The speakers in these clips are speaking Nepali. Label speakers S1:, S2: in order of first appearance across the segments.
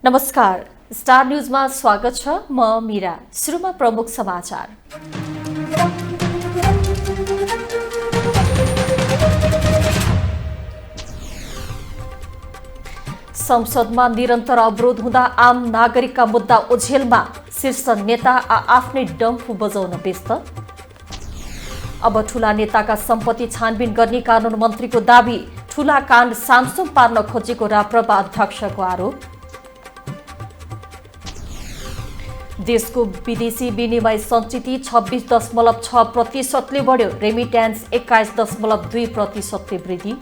S1: नमस्कार, स्टार न्यूजमा स्वागत छ। म मीरा। सुरुमा प्रमुख समाचार। संसदमा निरन्तर अवरोध हुँदा आम नागरिकका मुद्दा ओझेलमा, शीर्ष नेता आफ्नै डम्फु बजाउन व्यस्त। अब ठूला नेताका सम्पत्ति छानबिन गर्ने कानून मन्त्रीको दाबी, ठूला काण्ड सामसुम पार्न खोजेको राप्रपा अध्यक्षको आरोप। देशको विदेशी विनिमय सञ्चिति 26.6% बढ्यो, रेमिट्यान्स 21.2% वृद्धि।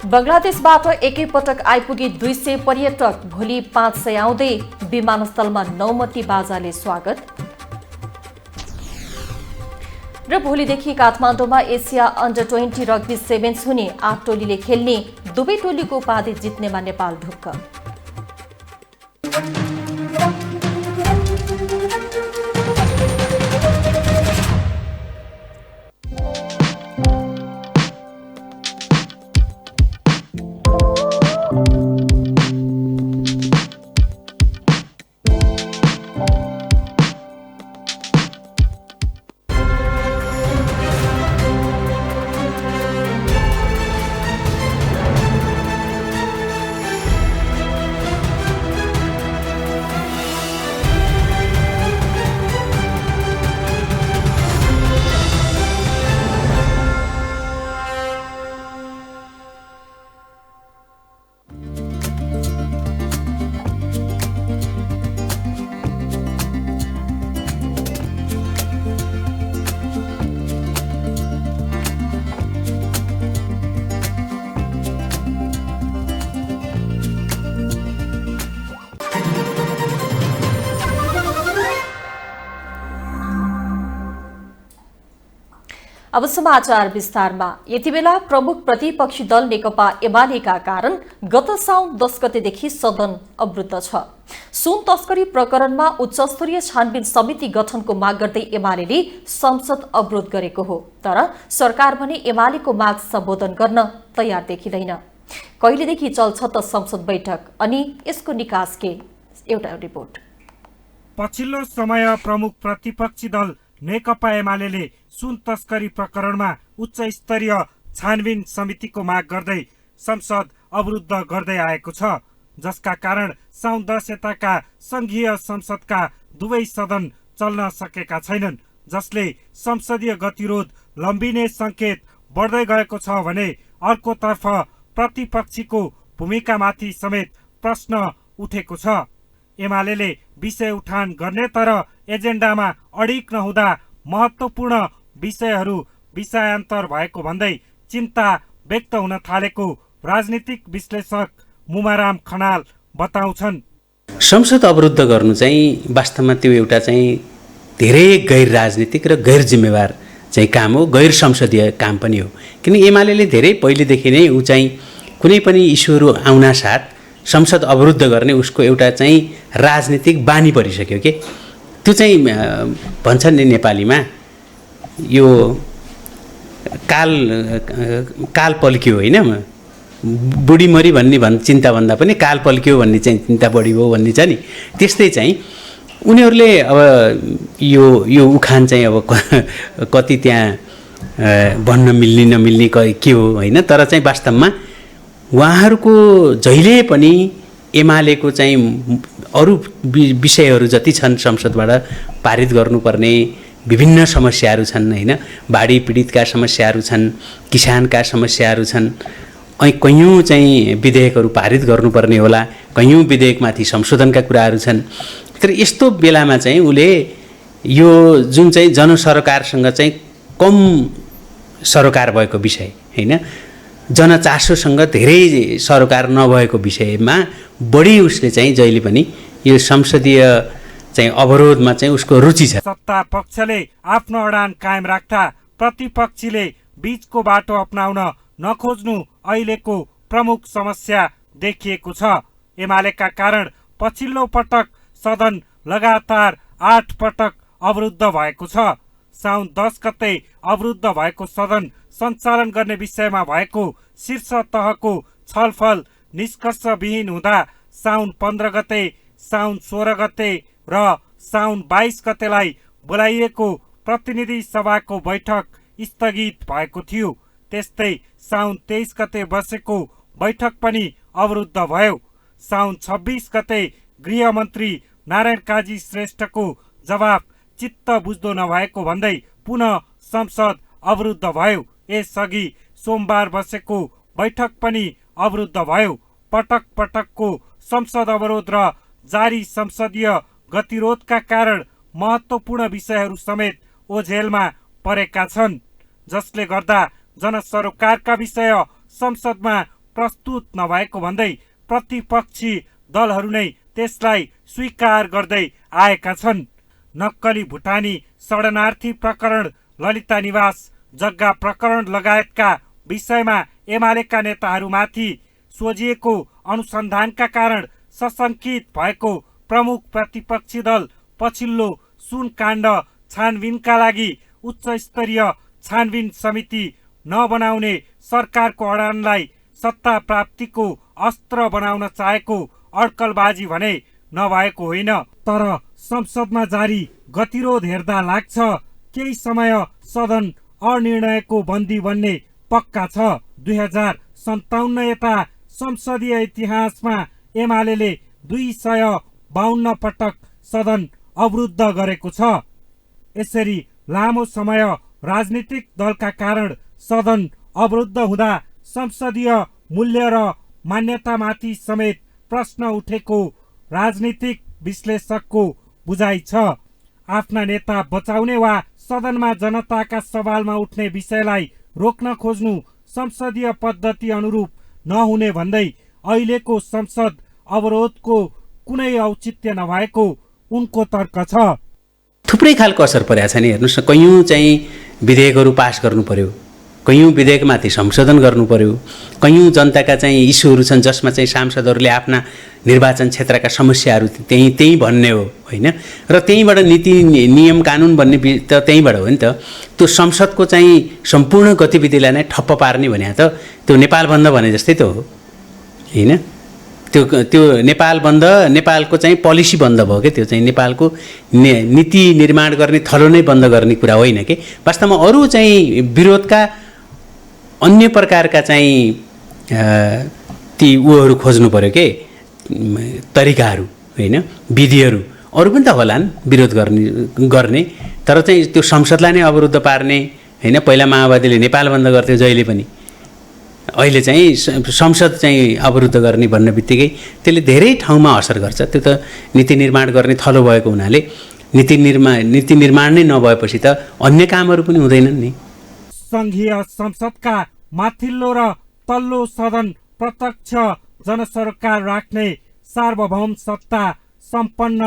S1: बंगलादेशबाट एकैपटक आइपुगे 200 पर्यटक, भोलि 500 आउँदै, विमानस्थलमा नौमती बाजाले स्वागत। र भोलिदेखि काठमाडौँमा एसिया अन्डर 20 रग्बी सेभेन्स हुने, 8 टोलीले खेल्ने, दुवै टोलीको उपाधि जित्नेमा नेपाल ढुक्क। अब समाचार विस्तारमा। यति बेला प्रमुख प्रतिपक्षी दल नेकपा एमालेका कारण गत साउन 10 गतेदेखि सदन अवरुद्ध छ। सुन तस्करी प्रकरणमा उच्चस्तरीय छानबिन समिति गठनको माग गर्दै एमालेले संसद अवरोध गरेको हो। तर सरकार भने एमालेको माग सम्बोधन गर्न तयार देखिँदैन। कहिलेदेखि चल्छ त संसद बैठक, अनि यसको निकास के? एउटा रिपोर्ट।
S2: पछिल्लो समय प्रमुख प्रतिपक्षी दल नेकपा एमालेले सुन तस्करी प्रकरणमा उच्च स्तरीय छानबिन समितिको माग गर्दै संसद अवरुद्ध गर्दै आएको छ, जसका कारण साउन 10 यताका संघीय संसदका दुवै सदन चल्न सकेका छैनन्, जसले संसदीय गतिरोध लम्बिने संकेत बढ्दै गएको छ भने अर्कोतर्फ प्रतिपक्षीको भूमिकामाथि समेत प्रश्न उठेको छ। एमालेले विषय उठान गर्ने तर एजेन्डामा अडिक नहुँदा महत्त्वपूर्ण विषयहरू विषयान्तर भएको भन्दै चिन्ता व्यक्त हुन थालेको राजनीतिक विश्लेषक मुमाराम खनाल बताउँछन्।
S3: संसद अवरुद्ध गर्नु चाहिँ वास्तवमा त्यो एउटा चाहिँ धेरै गैर राजनीतिक र गैर जिम्मेवार चाहिँ काम हो, गैर संसदीय काम पनि हो। किन एमालेले धेरै पहिलेदेखि नै ऊ चाहिँ कुनै पनि इस्युहरू आउनासाथ संसद अवरुद्ध गर्ने उसको एउटा चाहिँ राजनीतिक बानी परिसक्यो के। त्यो चाहिँ भन्छन् नि नेपालीमा, यो काल पल्क्यो होइन, बुढी मरी भन्ने चिन्ता भन्दा पनि काल पल्क्यो भन्ने चाहिँ चिन्ता बढी हो भन्ने छ नि। त्यस्तै चाहिँ उनीहरूले अब यो उखान चाहिँ अब कति त्यहाँ भन्न मिल्ने नमिल्ने के हो होइन, तर चाहिँ वास्तवमा उहाँहरूको जहिले पनि एमालेको चाहिँ अरू विषयहरू जति छन् संसदबाट पारित गर्नुपर्ने विभिन्न समस्याहरू छन् होइन, बाढी पीडितका समस्याहरू छन्, किसानका समस्याहरू छन्, अनि कैयौँ चाहिँ विधेयकहरू पारित गर्नुपर्ने होला, कैयौँ विधेयकमाथि संशोधनका कुराहरू छन्। तर यस्तो बेलामा चाहिँ उसले यो जुन चाहिँ जनसरकारसँग चाहिँ कम सरोकार भएको विषय होइन, जनचासोसँग धेरै सरोकार नभएको विषयमा बढी उसले चाहिँ जहिले पनि यो संसदीय चाहिँ अवरोधमा चाहिँ उसको रुचि छ।
S2: सत्ता पक्षले आफ्नो अडान कायम राख्दा प्रतिपक्षीले बीचको बाटो अपनाउन नखोज्नु अहिलेको प्रमुख समस्या देखिएको छ। एमालेका कारण पछिल्लो पटक सदन लगातार 8 पटक अवरुद्ध भएको छ। साउन 10 गते अवरुद्ध भएको सदन सञ्चालन गर्ने विषयमा भएको शीर्ष तहको छलफल निष्कर्षविहीन हुँदा साउन 15 गते, साउन 16 गते र साउन 22 गतेलाई बोलाइएको प्रतिनिधि सभाको बैठक स्थगित भएको थियो। त्यस्तै साउन 23 गते बसेको बैठक पनि अवरुद्ध भयो। साउन 26 गते गृहमन्त्री नारायण काजी श्रेष्ठको जवाफ चित्त बुझ्दो नभएको भन्दै पुनः संसद अवरुद्ध भयो। यसअघि सोमबार बसेको बैठक पनि अवरुद्ध भयो। पटक पटकको संसद अवरोध र जारी संसदीय गतिरोधका कारण महत्त्वपूर्ण विषयहरू समेत ओझेलमा परेका छन्, जसले गर्दा जनसरोकारका विषय संसदमा प्रस्तुत नभएको भन्दै प्रतिपक्षी दलहरू नै त्यसलाई स्वीकार गर्दै आएका छन्। नक्कली भुटानी शरणार्थी प्रकरण, ललिता निवास जग्गा प्रकरण लगायतका विषयमा एमालेका नेताहरूमाथि सोझिएको अनुसन्धानका कारण सशङ्कित भएको प्रमुख प्रतिपक्षी दल पछिल्लो सुन काण्ड छानबिनका लागि उच्च स्तरीय छानबिन समिति नबनाउने सरकारको अडानलाई सत्ता प्राप्तिको अस्त्र बनाउन चाहेको अड्कलबाजी भने नभएको होइन। तर संसदमा जारी गतिरोध हेर्दा लाग्छ केही समय सदन अनिर्णयको बन्दी बन्ने पक्का छ। 2057 यता संसदीय इतिहासमा एमालेले 252 पटक सदन अवरुद्ध गरेको छ। यसरी लामो समय राजनीतिक दलका कारण सदन अवरुद्ध हुँदा संसदीय मूल्य र मान्यतामाथि समेत प्रश्न उठेको राजनीतिक विश्लेषकको बुझाइ छ। आफ्ना नेता बचाउने वा सदनमा जनताका सवालमा उठ्ने विषयलाई रोक्न खोज्नु संसदीय पद्धति अनुरूप नहुने भन्दै अहिलेको संसद अवरोधको कुनै औचित्य नभएको उनको तर्क छ।
S3: थुप्रै खालको असर परेको छ नि। हेर्नुहोस् न, कैयौँ चाहिँ विधेयकहरू पास गर्नु पर्यो, कैयौँ विधेयकमाथि संशोधन गर्नु पर्यो, कैयौँ जनताका चाहिँ इस्युहरू छन् जसमा चाहिँ सांसदहरूले आफ्ना निर्वाचन क्षेत्रका समस्याहरू त्यहीँ भन्ने हो होइन। र त्यहीँबाट नीति नियम कानुन भन्ने त त्यहीँबाट हो नि त। त्यो संसदको चाहिँ सम्पूर्ण गतिविधिलाई नै ठप्प पार्ने भने त त्यो नेपाल बन्द भने जस्तै त हो होइन। त्यो नेपाल बन्द नेपालको चाहिँ पोलिसी बन्द भयो क्या। त्यो चाहिँ नेपालको नीति निर्माण गर्ने थलो नै बन्द गर्ने कुरा होइन कि। वास्तवमा अरू चाहिँ विरोधका अन्य प्रकारका चाहिँ ती उहरू खोज्नु पर्यो के, तरिकाहरू होइन, विधिहरू अरू पनि त होलान् विरोध गर्ने। तर चाहिँ त्यो संसदलाई नै अवरुद्ध पार्ने होइन। पहिला माओवादीले नेपाल बन्द गर्थ्यो जहिले पनि, अहिले चाहिँ संसद चाहिँ अवरुद्ध गर्ने भन्ने बित्तिकै त्यसले धेरै ठाउँमा असर गर्छ। त्यो त नीति निर्माण गर्ने थलो भएको हुनाले नीति निर्माण नै नभएपछि त अन्य कामहरू पनि हुँदैनन् नि।
S2: संघीय संसदका माथिल्लो र तल्लो सदन प्रत्यक्ष जनसरकार राख्ने सार्वभौम सत्ता सम्पन्न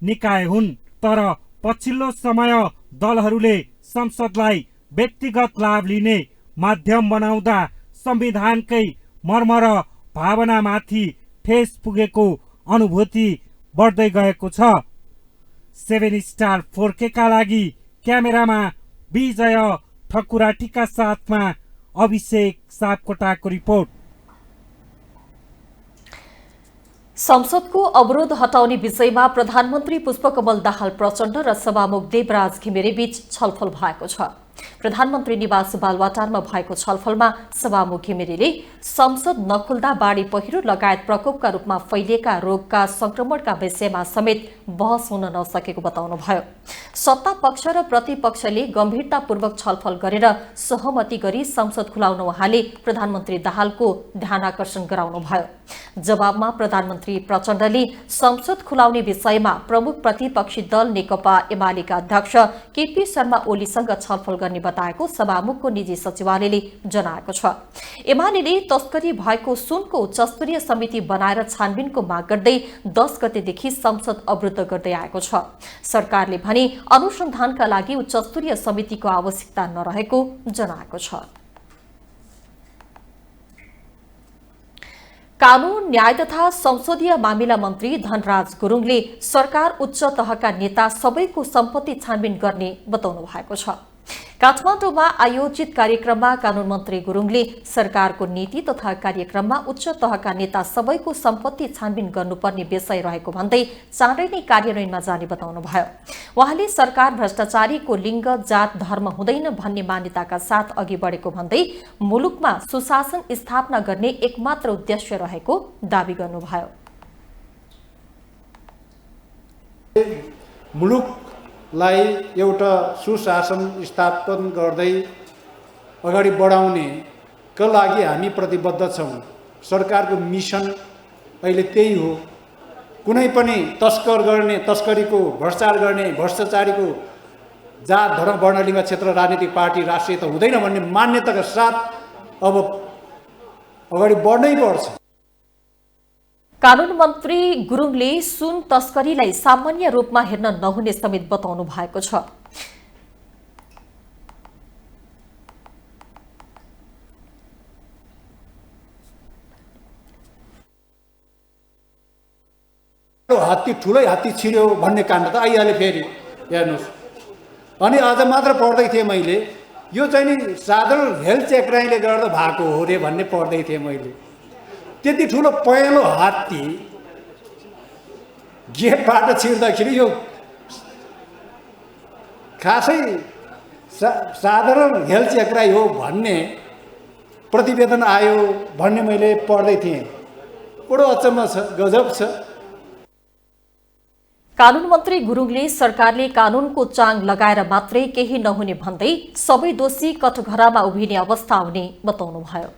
S2: निकाय हुन्। तर पछिल्लो समय दलहरूले संसदलाई व्यक्तिगत लाभ लिने माध्यम बनाउँदा संविधानकै मर्म र भावनामाथि ठेस पुगेको अनुभूति बढ्दै गएको छ। 7 स्टार 4K का लागि क्यामेरामा विजय ठकुराटीका साथमा अभिषेक सापकोटाको रिपोर्ट।
S1: संसदको अवरोध हटाउने विषयमा प्रधानमन्त्री पुष्पकमल दाहाल प्रचण्ड र सभामुख देवराज घिमिरे बीच छलफल भएको छ। प्रधानमन्त्री निवास बालवाटारमा भएको छलफलमा सभामुख घिमिरेले संसद नखुल्दा बाढी पहिरो लगायत प्रकोपका रूपमा फैलिएका रोगका संक्रमणका विषयमा समेत बहस हुन नसकेको बताउनुभयो। सत्ता पक्ष र प्रतिपक्षले गम्भीरतापूर्वक छलफल गरेर सहमति गरी संसद खुलाउन उहाँले प्रधानमन्त्री दाहालको ध्यानाकर्षण गराउनुभयो। जवाबमा प्रधानमन्त्री प्रचण्डले संसद खुलाउने विषयमा प्रमुख प्रतिपक्षी दल नेकपा एमालेका अध्यक्ष केपी शर्मा ओलीसँग छलफल गर्ने बताएको सभामुखको निजी सचिवालयले जनाएको छ। एमालेले तस्करी भएको सुनको उच्चस्तरीय समिति बनाएर छानबिनको माग गर्दै 10 गतेदेखि संसद अवरुद्ध गर्दै आएको छ। सरकारले भने अनुसन्धानका लागि उच्चस्तरीय समितिको आवश्यकता नरहेको जनाएको छ। कानून न्याय तथा संसदीय मामिला मन्त्री धनराज गुरुङले सरकार उच्च तहका नेता सबैको सम्पत्ति छानबिन गर्ने बताउनु भएको छ। काठमाडौँमा आयोजित कार्यक्रममा कानून मन्त्री गुरुङले सरकारको नीति तथा कार्यक्रममा उच्च तहका नेता सबैको सम्पत्ति छानबिन गर्नुपर्ने विषय रहेको भन्दै चाँडै नै कार्यान्वयनमा जाने बताउनुभयो। उहाँले सरकार भ्रष्टाचारीको लिङ्ग, जात, धर्म हुँदैन भन्ने मान्यताका साथ अघि बढेको भन्दै मुलुकमा सुशासन स्थापना गर्ने एकमात्र उद्देश्य रहेको दावी गर्नुभयो।
S4: मुलुकलाई एउटा सुशासन स्थापन गर्दै अगाडि बढाउनेका लागि हामी प्रतिबद्ध छौँ। सरकारको मिसन अहिले त्यही हो। कुनै पनि तस्कर गर्ने, तस्करीको, भ्रष्टाचार गर्ने, भ्रष्टाचारीको जात, धर्म, वर्ण, लिङ्ग, क्षेत्र, राजनीतिक पार्टी, राष्ट्रियता हुँदैन भन्ने मान्यताका साथ अब अगाडि बढ्नै पर्छ।
S1: कानून मन्त्री गुरुङले सुन तस्करीलाई सामान्य रूपमा हेर्न नहुने समेत बताउनु भएको छ।
S4: हात्ती, ठुलै हात्ती छिर्यो भन्ने काण्ड त आइहाल्यो फेरि, हेर्नुहोस्। अनि आज मात्र पढ्दै थिएँ मैले, यो चाहिँ नि साधारण हेल्थ चेक्राइले गर्दा भएको हो रे भन्ने पढ्दै थिएँ मैले। त्यति ठुलो पहेँलो हात्ती गेटबाट छिर्दाखेरि यो खासै साधारण हेल्थ चेक्राइ हो भन्ने प्रतिवेदन आयो भन्ने मैले पढ्दै थिएँ। बडो अचम्म छ, गजब छ।
S1: कानून मन्त्री गुरुङले सरकारले कानूनको चाङ लगाएर मात्रै केही नहुने भन्दै सबै दोषी कठघरामा उभिने अवस्था आउने बताउनुभयो।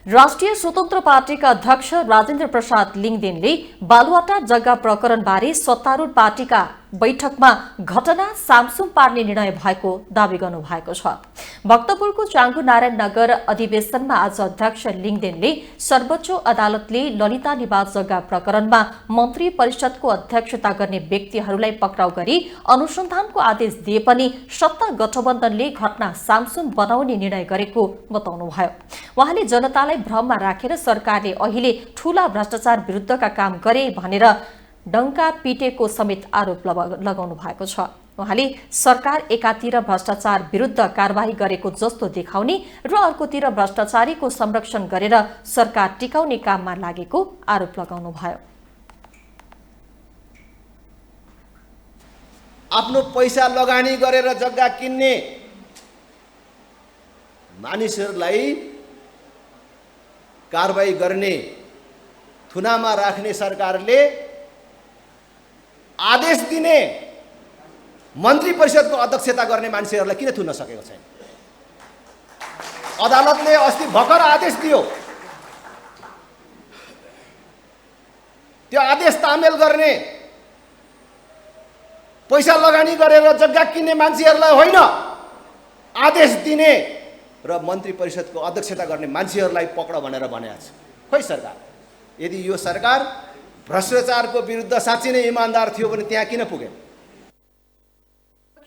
S1: राष्ट्रिय स्वतन्त्र पार्टीका अध्यक्ष राजेन्द्र प्रसाद लिङदेनले बालुवाटार जग्गा प्रकरणबारे सत्तारूढ पार्टीका बैठकमा घटना सामसुम पार्ने निर्णय भएको दावी गर्नुभएको छ। भक्तपुरको चाङ्गु नारायण नगर अधिवेशनमा आज अध्यक्ष लिङदेनले सर्वोच्च अदालतले ललिता निवास जग्गा प्रकरणमा मन्त्री परिषदको अध्यक्षता गर्ने व्यक्तिहरूलाई पक्राउ गरी अनुसन्धानको आदेश दिए पनि सत्ता गठबन्धनले घटना सामसुम बनाउने निर्णय गरेको बताउनुभयो। उहाँले जनतालाई भ्रममा राखेर सरकारले अहिले ठूला भ्रष्टाचार विरुद्धका काम गरे भनेर डङ्का पिटेको समेत आरोप लगाउनु भएको छ। उहाँले सरकार एकातिर भ्रष्टाचार विरुद्ध कारबाही गरेको जस्तो देखाउने र अर्कोतिर भ्रष्टाचारीको संरक्षण गरेर सरकार टिकाउने काममा लागेको आरोप लगाउनुभयो।
S5: आफ्नो पैसा लगानी गरेर जग्गा किन्ने मानिसहरूलाई कारबाही गर्ने, थुनामा राख्ने सरकारले आदेश दिने मन्त्री परिषदको अध्यक्षता गर्ने मान्छेहरूलाई किन थुन्न सकेको छैन? अदालतले अस्ति भर्खर आदेश दियो। त्यो आदेश तामेल गर्ने, पैसा लगानी गरेर जग्गा किन्ने मान्छेहरूलाई होइन, आदेश दिने र मन्त्री परिषदको अध्यक्षता गर्ने मान्छेहरूलाई पक्र भनेर भनेको छ। खोइ सरकार, यदि यो सरकार भ्रष्टाचारको विरुद्ध साँच्चै नै इमानदार थियो भने त्यहाँ किन पुगे?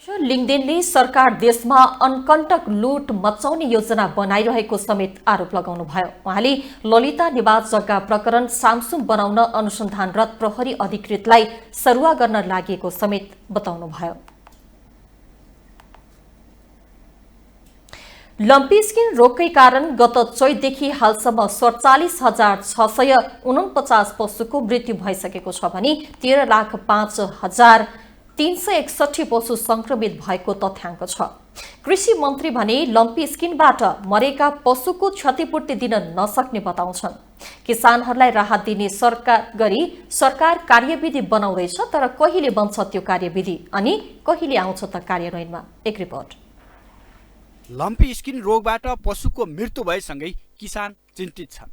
S1: लिङदेनले सरकार देशमा अनकन्टक लुट मचाउने योजना बनाइरहेको समेत आरोप लगाउनुभयो। उहाँले ललिता निवास जग्गा प्रकरण सामसुम बनाउन अनुसन्धानरत प्रहरी अधिकृतलाई सरुवा गर्न लागेको समेत बताउनुभयो। लम्पी स्किन रोगकै कारण गत चैतदेखि हालसम्म 47,649 पशुको मृत्यु भइसकेको छ भने 13,05,361 पशु संक्रमित भएको तथ्याङ्क छ। कृषि मन्त्री भने लम्पी स्किनबाट मरेका पशुको क्षतिपूर्ति दिन नसक्ने बताउँछन्। किसानहरूलाई राहत दिने सरकार कार्यविधि बनाउँदैछ, तर कहिले बन्छ त्यो कार्यविधि अनि कहिले आउँछ त कार्यान्वयनमा? एक रिपोर्ट।
S6: लम्पी स्किन रोगबाट पशुको मृत्यु भएसँगै किसान चिन्तित छन्।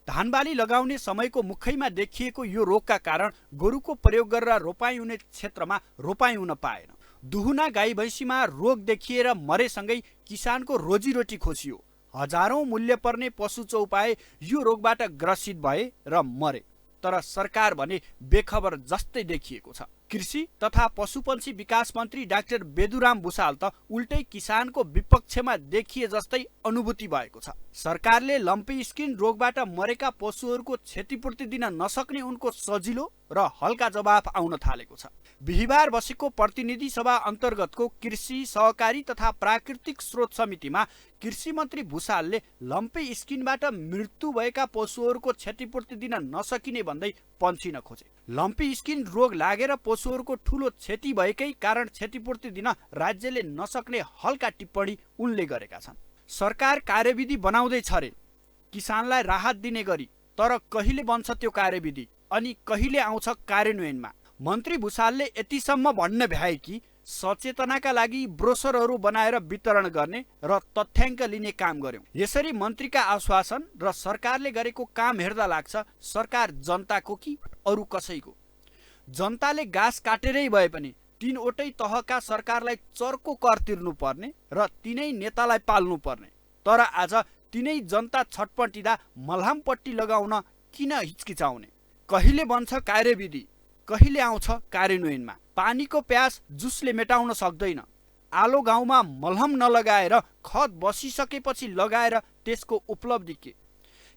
S6: धान बाली लगाउने समयको मुखैमा देखिएको यो रोगका कारण गोरुको प्रयोग गरेर रोपाई हुने क्षेत्रमा रोपाई हुन पाएन। दुहुना गाई भैँसीमा रोग देखिएर मरेसँगै किसानको रोजीरोटी खोसियो। हजारौं मूल्य पर्ने पशु चौपाए यो रोगबाट ग्रसित भए र मरे, तर सरकार भने बेखबर जस्तै देखिएको छ। कृषि तथा पशुपन्छी विकास मन्त्री डाक्टर बेदुराम भुसाल त उल्टै किसानको विपक्षमा देखिए जस्तै अनुभूति भएको छ। सरकारले लम्पी स्किन रोगबाट मरेका पशुहरूको क्षतिपूर्ति दिन नसक्ने उनको सजिलो र हल्का जवाफ आउन थालेको छ। बिहिबार बसेको प्रतिनिधि सभा अन्तर्गतको कृषि, सहकारी तथा प्राकृतिक स्रोत समितिमा कृषि मन्त्री भुसालले लम्पी स्किनबाट मृत्यु भएका पशुहरूको क्षतिपूर्ति दिन नसकिने भन्दै पन्छिन खोजे। लम्पी स्किन रोग लागेर पशुहरूको ठूलो क्षति भएकै कारण क्षतिपूर्ति दिन राज्यले नसक्ने हल्का टिप्पणी उनले गरेका छन्। सरकार कार्यविधि बनाउँदैछ रे किसानलाई राहत दिने गरी, तर कहिले बन्छ त्यो कार्यविधि अनि कहिले आउँछ कार्यान्वयनमा? मन्त्री भुसालले यतिसम्म भन्न भ्याए कि सचेतनाका लागि ब्रोसरहरू बनाएर वितरण गर्ने र तथ्याङ्क लिने काम गर्यौं। यसरी मन्त्रीका आश्वासन र सरकारले गरेको काम हेर्दा लाग्छ सरकार जनताको कि अरू कसैको। जनताले घाँस काटेरै भए पनि तीनवटै तहका सरकारलाई चर्को कर तिर्नु पर्ने र तिनै नेतालाई पाल्नु पर्ने। तर आज तिनै जनता छटपटिँदा मलहमपट्टी लगाउन किन हिचकिचाउने? कहिले बन्छ कार्यविधि, कहिले आउँछ कार्यान्वयनमा? पानीको प्यास जुसले मेटाउन सक्दैन। आलो गाउँमा मलहम नलगाएर खत बसिसकेपछि लगाएर त्यसको उपलब्धि के?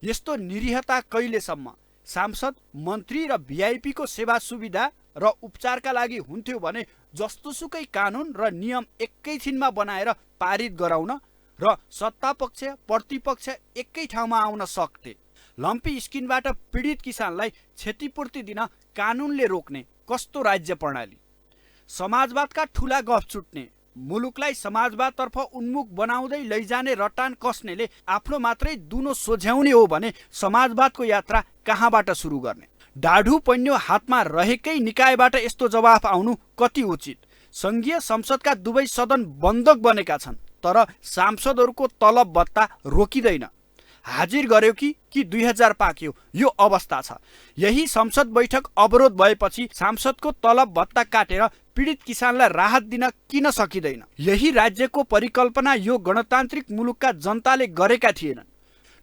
S6: यस्तो निरीहता कहिलेसम्म? सांसद, मन्त्री र भिआइपीको सेवा सुविधा र उपचारका लागि हुन्थ्यो भने जस्तोसुकै कानुन र नियम एकैछिनमा बनाएर पारित गराउन र सत्तापक्ष प्रतिपक्ष एकै ठाउँमा आउन सक्थे। लम्पी स्किनबाट पीडित किसानलाई क्षतिपूर्ति दिन कानुनले रोक्ने कस्तो राज्य प्रणाली? समाजवादका ठूला गफ छुट्ने, मुलुकलाई समाजवादतर्फ उन्मुख बनाउँदै लैजाने रटान कस्नेले आफ्नो मात्रै दुनो सोझ्याउने हो भने समाजवादको यात्रा कहाँबाट सुरु गर्ने? डाढु पन्यो हातमा रहेकै निकायबाट यस्तो जवाफ आउनु कति उचित? संघीय संसदका दुवै सदन बन्धक बनेका छन्, तर सांसदहरूको तलब भत्ता रोकिँदैन। हाजिर गर्यो कि 2000 पाक्यो, यो अवस्था छ। यही संसद बैठक अवरोध भएपछि सांसदको तलब भत्ता काटेर पीडित किसानलाई राहत दिन किन सकिँदैन? यही राज्यको परिकल्पना यो गणतान्त्रिक मुलुकका जनताले गरेका थिएनन्।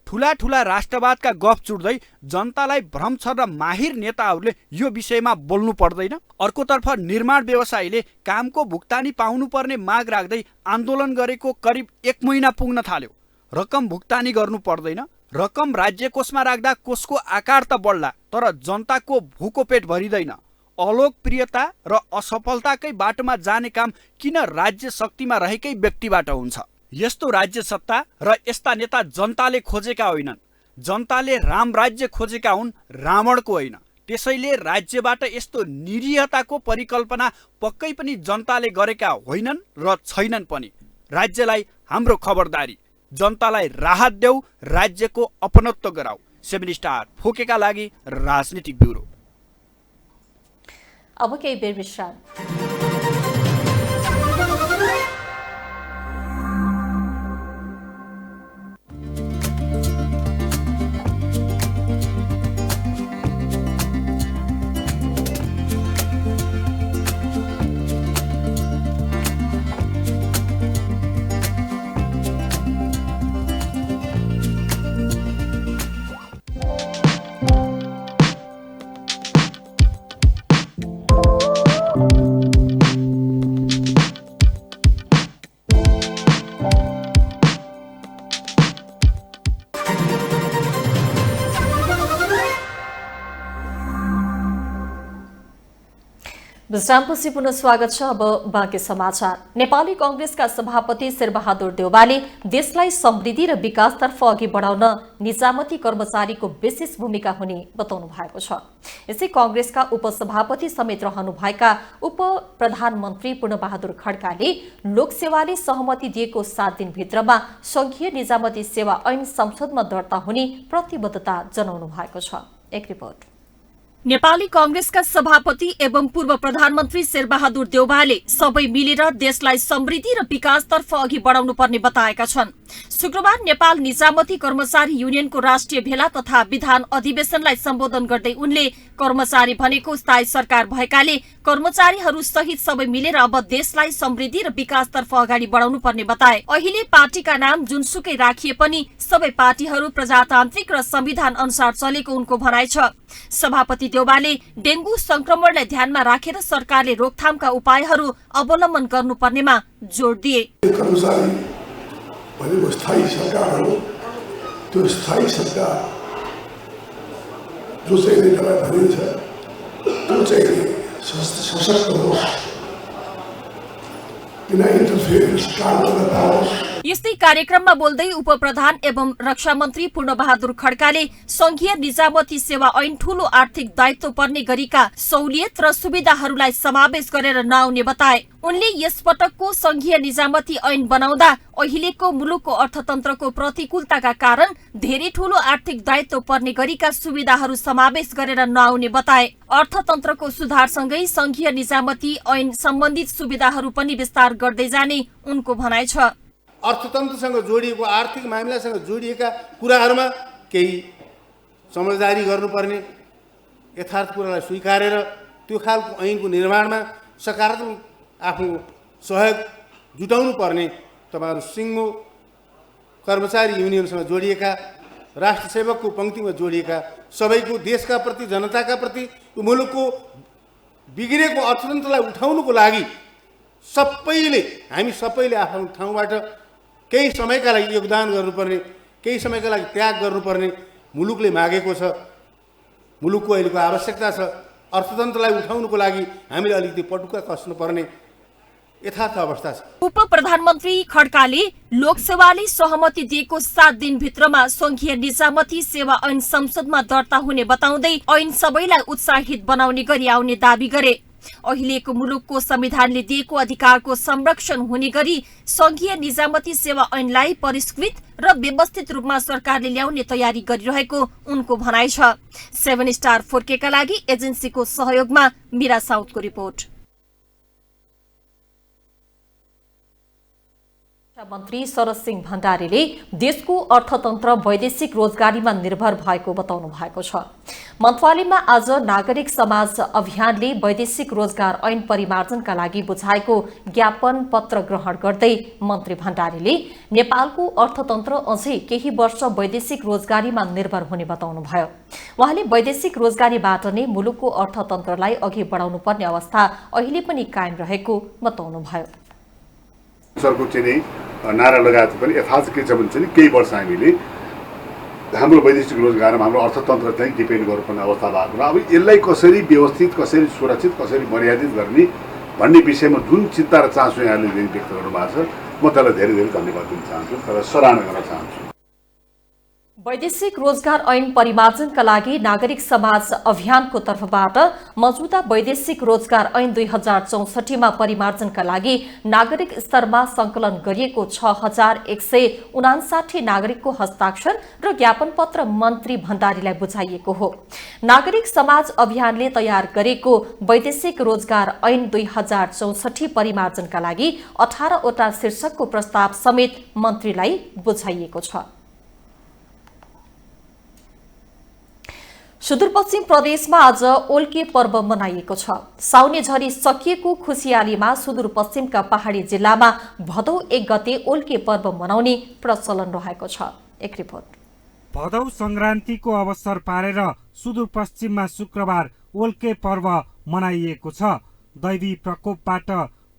S6: ठूला ठूला राष्ट्रवादका गफ चुड्दै जनतालाई भ्रम छ र माहिर नेताहरूले यो विषयमा बोल्नु पर्दैन। अर्कोतर्फ निर्माण व्यवसायीले कामको भुक्तानी पाउनुपर्ने माग राख्दै आन्दोलन गरेको करिब 1 महिना पुग्न थाल्यो। रकम भुक्तानी गर्नु पर्दैन। रकम राज्य कोषमा राख्दा कोषको आकार त बढ्ला, तर जनताको भुको पेट भरिँदैन। अलोकप्रियता र असफलताकै बाटोमा जाने काम किन राज्य शक्तिमा रहेकै व्यक्तिबाट हुन्छ? यस्तो राज्य सत्ता र यस्ता नेता जनताले खोजेका होइनन्। जनताले राम राज्य खोजेका हुन्, रावणको होइन। त्यसैले राज्यबाट यस्तो निरीहताको परिकल्पना पक्कै पनि जनताले गरेका होइनन् र छैनन् पनि। राज्यलाई हाम्रो खबरदारी, जनतालाई राहत देऊ, राज्यको अपनत्व गराऊ। 7 स्टार फोकेका लागि राजनीतिक ब्युरो।
S1: अब केही बेर विश्राम। विश्रामपछि पुनः स्वागत छ। अब बाँकी समाचार। नेपाली कांग्रेसका सभापति शेरबहादुर देउवाले देशलाई समृद्धि र विकासतर्फ अघि बढाउन निजामती कर्मचारीको विशेष भूमिका हुने बताउनु भएको छ। यसै कांग्रेसका उपसभापति समेत रहनुभएका उप प्रधानमन्त्री पूर्णबहादुर खड्काले लोकसेवाले सहमति दिएको 7 दिनभित्रमा संघीय निजामती सेवा ऐन संसदमा दर्ता हुने प्रतिबद्धता जनाउनु भएको छ। एक रिपोर्ट। नेपाली कांग्रेसका सभापति एवं पूर्व प्रधानमन्त्री शेरबहादुर देउवाले सबै मिलेर देशलाई समृद्धि र विकासतर्फ अघि बढाउनु पर्ने बताएका छन्। शुक्रबार नेपाल निजामती कर्मचारी युनियनको राष्ट्रिय भेला तथा विधान अधिवेशनलाई सम्बोधन गर्दै उनले कर्मचारी भनेको स्थायी सरकार भएकाले कर्मचारीहरू सहित सबै मिलेर अब देशलाई समृद्धि र विकासतर्फ अगाडि बढाउनु पर्ने बताए। अहिले पार्टीका नाम जुनसुकै राखिए पनि सबै पार्टीहरू प्रजातान्त्रिक र संविधान अनुसार चलेको उनको भनाइ छ। सभापति देउवाले डेंगू संक्रमणलाई ध्यानमा राखेर सरकारले रोकथामका उपायहरू अवलम्बन गर्नुपर्नेमा जोड दिए।
S7: कर्मचारी भनेको स्थायी सरकार हो। त्यो स्थायी सरकार जो चाहिँ नेतालाई भनिन्छ त्यो चाहिँ सशक्त होस्, बिना इन्टरफेरेन्स काम गर्न पाओस्।
S1: यस्तै कार्यक्रममा बोल्दै उपप्रधान एवं रक्षा मन्त्री पूर्णबहादुर खड्काले संघीय निजामती सेवा ऐन ठूलो आर्थिक दायित्व पर्ने गरीका सहुलियत र सुविधाहरूलाई समावेश गरेर नआउने बताए। उनले यसपटकको संघीय निजामती ऐन बनाउँदा अहिलेको मुलुकको अर्थतन्त्रको प्रतिकूलताका कारण धेरै ठूलो आर्थिक दायित्व पर्ने गरीका सुविधाहरू समावेश गरेर नआउने बताए। अर्थतन्त्रको सुधारसँगै संघीय निजामती ऐन सम्बन्धित सुविधाहरू पनि विस्तार गर्दै जाने उनको भनाइ छ।
S8: अर्थतन्त्रसँग जोडिएको आर्थिक मामिलासँग जोडिएका कुराहरूमा केही समझदारी गर्नुपर्ने, यथार्थ कुरालाई स्वीकारेर त्यो खालको ऐनको निर्माणमा सकारात्मक आफ्नो सहयोग जुटाउनु पर्ने तपाईहरु सिङ्गो कर्मचारी युनियनसँग जोडिएका, राष्ट्र सेवकको पंक्तिमा जोडिएका सबैको देशका प्रति, जनताका प्रति, मुलुकको बिग्रेको अर्थतन्त्रलाई उठाउनुको लागि हामी सबैले आफ्नो ठाउँबाट केही समयका लागि योगदान गर्नुपर्ने, केही समयका लागि त्याग गर्नुपर्ने मुलुकले मागेको छ। मुलुकको अहिलेको आवश्यकता छ। अर्थतन्त्रलाई उठाउनुको लागि हामीले अलिकति पटुका कस्नुपर्ने यथार्थ अवस्था छ।
S1: उप प्रधानमन्त्री खड्काले लोकसेवाले सहमति दिएको 7 दिनभित्रमा संघीय निजामती सेवा ऐन संसदमा दर्ता हुने बताउँदै ऐन सबैलाई उत्साहित बनाउने गरी आउने दाबी गरे। अहिलेको मुलुकको संविधानले दिएको अधिकारको संरक्षण हुने गरी संघीय निजामती सेवा ऐनलाई परिष्कृत र व्यवस्थित रूपमा सरकारले ल्याउने तयारी गरिरहेको उनको भनाइ छ। 7 स्टार 4K का लागि एजेन्सीको सहयोगमा मीरा साउदको रिपोर्ट। मन्त्री शरद सिंह भण्डारीले देशको अर्थतन्त्र वैदेशिक रोजगारीमा निर्भर भएको बताउनु भएको छ। मन्त्रालयमा आज नागरिक समाज अभियानले वैदेशिक रोजगार ऐन परिमार्जनका लागि बुझाएको ज्ञापन पत्र ग्रहण गर्दै मन्त्री भण्डारीले नेपालको अर्थतन्त्र अझै केही वर्ष वैदेशिक रोजगारीमा निर्भर हुने बताउनुभयो। उहाँले वैदेशिक रोजगारीबाट नै मुलुकको अर्थतन्त्रलाई अघि बढाउनु पर्ने अवस्था अहिले पनि कायम रहेको बताउनुभयो।
S9: सरको चाहिँ नारा लगाएको पनि यथार्थ के छ भने चाहिँ केही वर्ष हामीले हाम्रो वैदेशिक रोजगारमा हाम्रो अर्थतन्त्र चाहिँ डिपेन्ड गर्नुपर्ने अवस्था भएको र अब यसलाई कसरी व्यवस्थित, कसरी सुरक्षित, कसरी मर्यादित गर्ने भन्ने विषयमा जुन चिन्ता र चासो यहाँले व्यक्त गर्नुभएको छ, म त्यसलाई धेरै धेरै धन्यवाद दिन चाहन्छु, तर सराहना गर्न चाहन्छु।
S1: वैदेशिक रोजगार ऐन परिमार्जनका लागि नागरिक समाज अभियानको तर्फबाट मौजूदा वैदेशिक रोजगार ऐन 2064 मा परिमार्जनका लागि नागरिक स्तरमा संकलन गरिएको 6159 नागरिकको हस्ताक्षर र ज्ञापन पत्र मन्त्री भण्डारीलाई बुझाइएको हो। नागरिक समाज अभियानले तयार गरेको वैदेशिक रोजगार ऐन 2064 परिमार्जनका लागि 18 वटा शीर्षकको प्रस्ताव समेत मन्त्रीलाई बुझाइएको छ। सुदूरपश्चिम प्रदेशमा आज ओल्के पर्व मनाइएको छ। साउने झरी सकिएको खुसियालीमा सुदूरपश्चिमका पहाडी जिल्लामा भदौ 1 गते ओल्के पर्व मनाउने प्रचलन रहेको छ। एक रिपोर्ट।
S2: भदौ संक्रान्तिको अवसर पारेर सुदूरपश्चिममा शुक्रबार ओल्के पर्व मनाइएको छ। दैवी प्रकोपबाट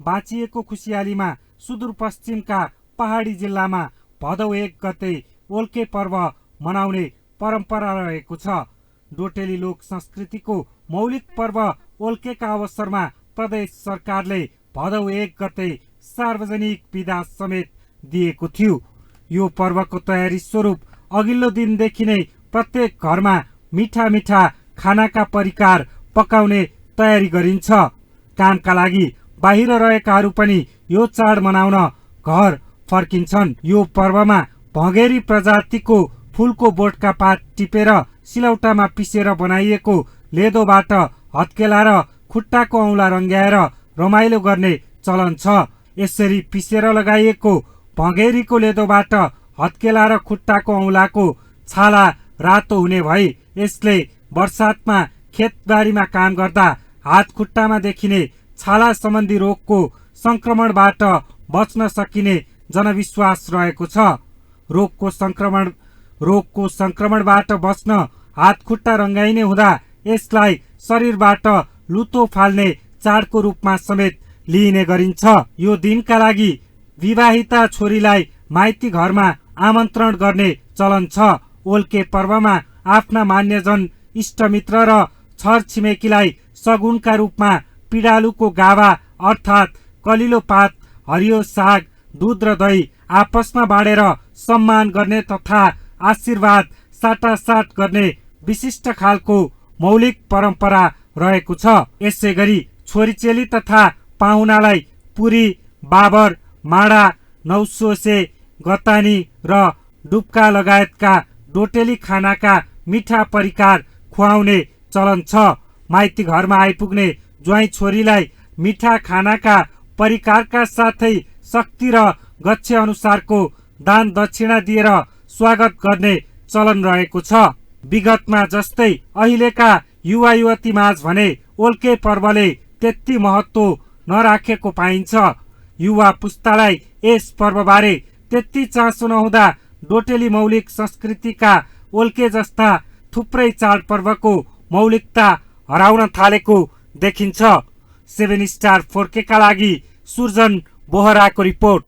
S2: बाँचिएको खुसियालीमा सुदूरपश्चिमका पहाडी जिल्लामा भदौ 1 गते ओल्के पर्व मनाउने परम्परा रहेको छ। डोटेली लोक संस्कृतिको मौलिक पर्व ओल्केका अवसरमा प्रदेश सरकारले भदौ 1 गते सार्वजनिक बिदा समेत दिएको थियो। यो पर्वको तयारी स्वरूप अघिल्लो दिनदेखि नै प्रत्येक घरमा मिठा मिठा खानाका परिकार पकाउने तयारी गरिन्छ। कामका लागि बाहिर रहेकाहरू पनि यो चाड मनाउन घर फर्किन्छन्। यो पर्वमा भँगेरी प्रजातिको फूलको बोटका पात टिपेर सिलौटामा पिसेर बनाइएको लेदोबाट हत्केला र खुट्टाको औँला रङ्ग्याएर रमाइलो गर्ने चलन छ। यसरी पिसेर लगाइएको भँगेरीको लेदोबाट हत्केला र खुट्टाको औँलाको छाला रातो हुने भई यसले बर्सातमा खेतबारीमा काम गर्दा हात खुट्टामा देखिने छाला सम्बन्धी रोगको संक्रमणबाट बच्न सकिने जनविश्वास रहेको छ। रोगको संक्रमणबाट बच्न हात खुट्टा रङ्गाइने हुँदा यसलाई शरीरबाट लुतो फाल्ने चाडको रूपमा समेत लिइने गरिन्छ। यो दिनका लागि विवाहिता छोरीलाई माइती घरमा आमन्त्रण गर्ने चलन छ। ओल्के पर्वमा आफ्ना मान्यजन, इष्टमित्र र छरछिमेकीलाई सगुनका रूपमा पिडालुको गाभा अर्थात् कलिलो पात, हरियो साग, दूध र दही आपसमा बाँडेर सम्मान गर्ने तथा आशीर्वाद साटासाट गर्ने विशिष्ट खालको मौलिक परम्परा रहेको छ। यसै गरी छोरीचेली तथा पाहुनालाई पुरी, बाबर, माडा, नौसोसे, गतानी र डुब्का लगायतका डोटेली खानाका मिठा परिकार खुवाउने चलन छ। माइती घरमा आइपुग्ने ज्वाइँ छोरीलाई मिठा खानाका परिकारका साथै शक्ति र गच्छे अनुसारको दान दक्षिणा दिएर स्वागत गर्ने चलन रहेको छ। विगतमा जस्तै अहिलेका युवा युवती माझ भने ओल्के पर्वले त्यति महत्त्व नराखेको पाइन्छ। युवा पुस्तालाई यस पर्वबारे त्यति चासो नहुँदा डोटेली मौलिक संस्कृतिका ओल्के जस्ता थुप्रै चाडपर्वको मौलिकता हराउन थालेको देखिन्छ। 7 स्टार 4K का लागि सुर्जन बोहराको रिपोर्ट।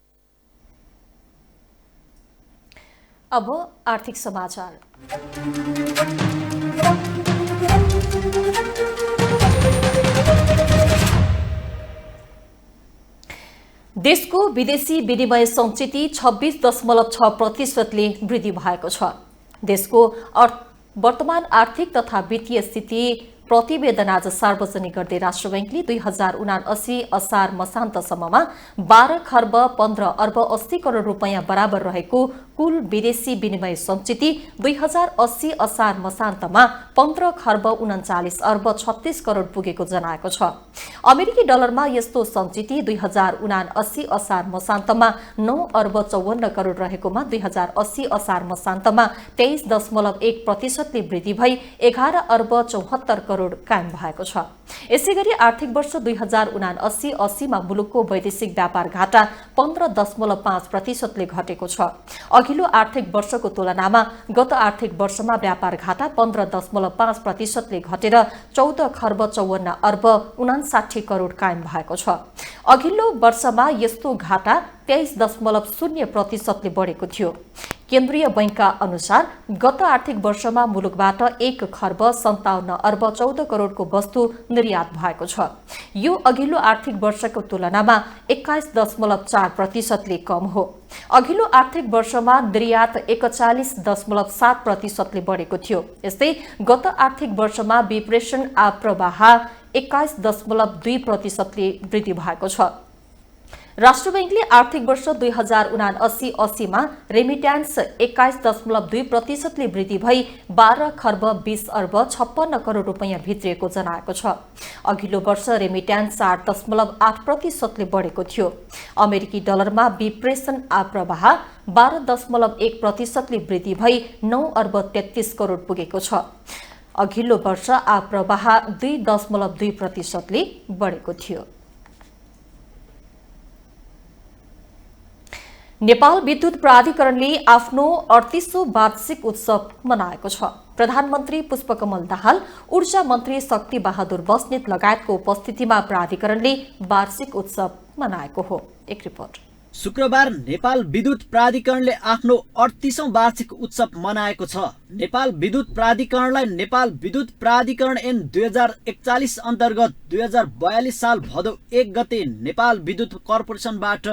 S1: अब आर्थिक समाचार। देशको विदेशी विनिमय संचिति 26.6%ले वृद्धि भएको छ। देशको वर्तमान आर्थिक तथा वित्तीय स्थिति प्रतिवेदन आज सार्वजनिक गर्दै राष्ट्र बैंकले 2079 असार मसान्तसम्ममा 12 खर्ब 15 अर्ब 80 करोड रुपैयाँ बराबर रहेको कुल विदेशी विनिमय संचिति 2080 असार मसान्तमा 15 खर्ब 39 अर्ब 36 करोड पुगेको जनाएको छ। अमेरिकी डलरमा यस्तो संचिति 2079 असार मसान्तमा 9 अर्ब 54 करोड रहेकोमा 2080 असार मसान्तमा 23.1%ले वृद्धि भई 11 अर्ब 74 करोड कायम भएको छ। यसैगरी आर्थिक वर्ष 2079-80 मा मुलुकको वैदेशिक व्यापार घाटा 15.5%ले घटेको छ। अघिल्लो आर्थिक वर्षको तुलनामा गत आर्थिक वर्षमा व्यापार घाटा 15.5%ले घटेर 14 खर्ब 54 अर्ब 59 करोड कायम भएको छ। अघिल्लो वर्षमा यस्तो घाटा 23.0% बढेको थियो। केन्द्रीय बैंकका अनुसार गत आर्थिक वर्षमा मुलुकबाट 1 खर्ब 57 अर्ब 14 करोडको वस्तु निर्यात भएको छ। यो अघिल्लो आर्थिक वर्षको तुलनामा 21.4%ले कम हो। अघिल्लो आर्थिक वर्षमा निर्यात 41.7%ले बढेको थियो। यस्तै गत आर्थिक वर्षमा विप्रेषण आप्रवाह 21.2%ले वृद्धि भएको छ। राष्ट्र बैंकले आर्थिक वर्ष 2079-80 मा रेमिट्यान्स 21.2%ले वृद्धि भई 12 खर्ब 20 अर्ब 56 करोड रुपैयाँ भित्रिएको जनाएको छ। अघिल्लो वर्ष रेमिट्यान्स 8.8%ले बढेको थियो। अमेरिकी डलरमा विप्रेषण आप्रवाह 12.1%ले वृद्धि भई 9 अर्ब 33 करोड पुगेको छ। अघिल्लो वर्ष आप्रवाह 2.2%ले बढेको थियो। नेपाल विद्युत प्राधिकरणले आफ्नो 38औं वार्षिक उत्सव मनाएको छ। प्रधानमन्त्री पुष्पकमल दाहाल, ऊर्जा मन्त्री शक्ति बहादुर बस्नेत लगायतको उपस्थितिमा प्राधिकरणले वार्षिक उत्सव मनाएको हो। एक रिपोर्ट।
S10: शुक्रबार नेपाल विद्युत प्राधिकरणले आफ्नो 38औं वार्षिक उत्सव मनाएको छ। नेपाल विद्युत प्राधिकरणलाई नेपाल विद्युत प्राधिकरण ऐन 2041 अन्तर्गत 2042 साल भदौ 1 गते नेपाल विद्युत कर्पोरेसनबाट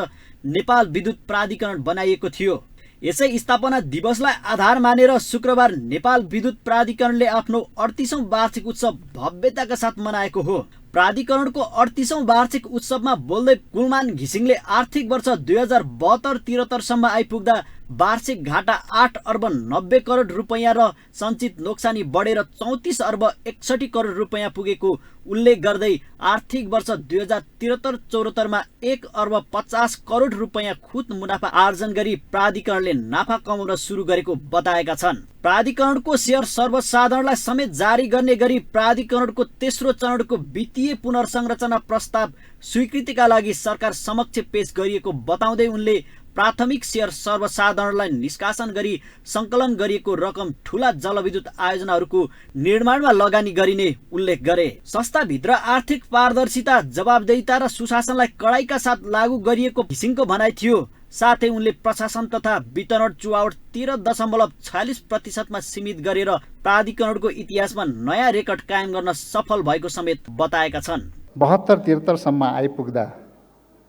S10: नेपाल विद्युत प्राधिकरण बनाइएको थियो। यसै स्थापना दिवसलाई आधार मानेर शुक्रबार नेपाल विद्युत प्राधिकरणले आफ्नो 38औं वार्षिक उत्सव भव्यताका साथ मनाएको हो। प्राधिकरणको 38औं वार्षिक उत्सवमा बोल्दै कुलमान घिसिङले आर्थिक वर्ष 2072-73 सम्म आइपुग्दा वार्षिक घाटा 8 अर्ब 90 करोड रुपैयाँ र सञ्चित नोक्सानी बढेर 34 अर्ब 61 करोड रुपैयाँ पुगेको उल्लेख गर्दै आर्थिक वर्ष 2073-74 मा 1 अर्ब 50 करोड रुपैयाँ खुत मुनाफा आर्जन गरी प्राधिकरणले नाफा कमाउन सुरु गरेको बताएका छन्। प्राधिकरणको सेयर सर्वसाधारणलाई समेत जारी गर्ने गरी प्राधिकरणको तेस्रो चरणको वित्तीय पुनर्संरचना प्रस्ताव स्वीकृतिका लागि सरकार समक्ष पेश गरिएको बताउँदै उनले प्राथमिक सेयर सर्वसाधारणलाई निष्कासन गरी सङ्कलन गरिएको रकम ठूला जलविद्युत आयोजनाहरूको निर्माणमा लगानी गरिने उल्लेख गरे। संस्थाभित्र आर्थिक पारदर्शिता, जवाबदेहिता र सुशासनलाई कडाइका साथ लागू गरिएको किसिमको भनाइ थियो। साथै उनले प्रशासन तथा वितरण चुहावट 13.46% सीमित गरेर प्राधिकरणको इतिहासमा नयाँ रेकर्ड कायम गर्न सफल भएको समेत बताएका छन्।
S4: 72-73 सम्म आइपुग्दा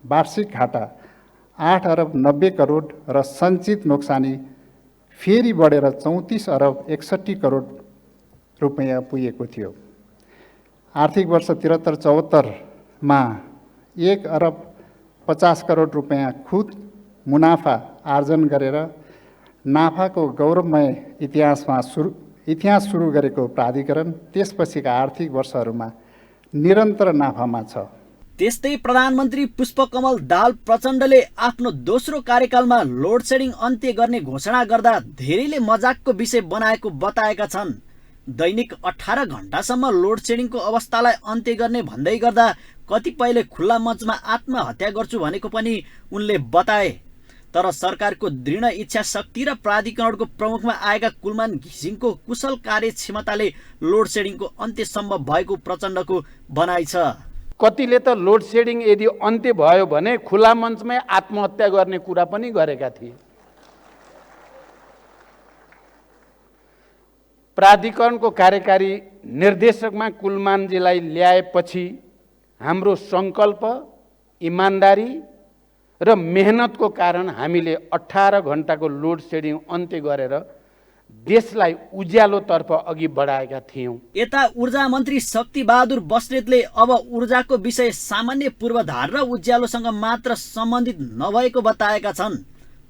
S4: वार्षिक घाटा 8 अरब 90 करोड र सञ्चित नोक्सानी फेरि बढेर 34 अरब 61 करोड रुपैयाँ पुगेको थियो। आर्थिक वर्ष 73-74 मा 1 अरब 50 करोड रुपैयाँ खुद मुनाफा आर्जन गरेर नाफाको गौरवमय इतिहास सुरु गरेको प्राधिकरण त्यसपछिका आर्थिक वर्षहरूमा निरन्तर नाफामा छ।
S10: त्यस्तै प्रधानमन्त्री पुष्पकमल दाहाल प्रचण्डले आफ्नो दोस्रो कार्यकालमा लोड सेडिङ अन्त्य गर्ने घोषणा गर्दा धेरैले मजाकको विषय बनाएको बताएका छन्। दैनिक 18 घण्टासम्म लोड सेडिङको अवस्थालाई अन्त्य गर्ने भन्दै गर्दा कतिपयले खुल्ला मञ्चमा आत्महत्या गर्छु भनेको पनि उनले बताए। तर सरकारको दृढ इच्छा शक्ति र प्राधिकरणको प्रमुखमा आएका कुलमान घिसिङको कुशल कार्यक्षमताले लोड सेडिङको अन्त्य सम्भव भएको प्रचण्डको भनाइ छ।
S11: कतिले त लोड सेडिङ यदि अन्त्य भयो भने खुला मञ्चमै आत्महत्या गर्ने कुरा पनि गरेका थिए। प्राधिकरणको कार्यकारी निर्देशकमा कुलमानजीलाई ल्याएपछि हाम्रो सङ्कल्प, इमान्दारी र मेहनतको कारण हामीले 18 घण्टाको लोड सेडिङ अन्त्य गरेर देशलाई उज्यालोतर्फ अघि बढाएका थियौँ।
S10: यता ऊर्जा मन्त्री शक्ति बहादुर बस्नेतले अब ऊर्जाको विषय सामान्य पूर्वाधार र उज्यालोसँग मात्र सम्बन्धित नभएको बताएका छन्।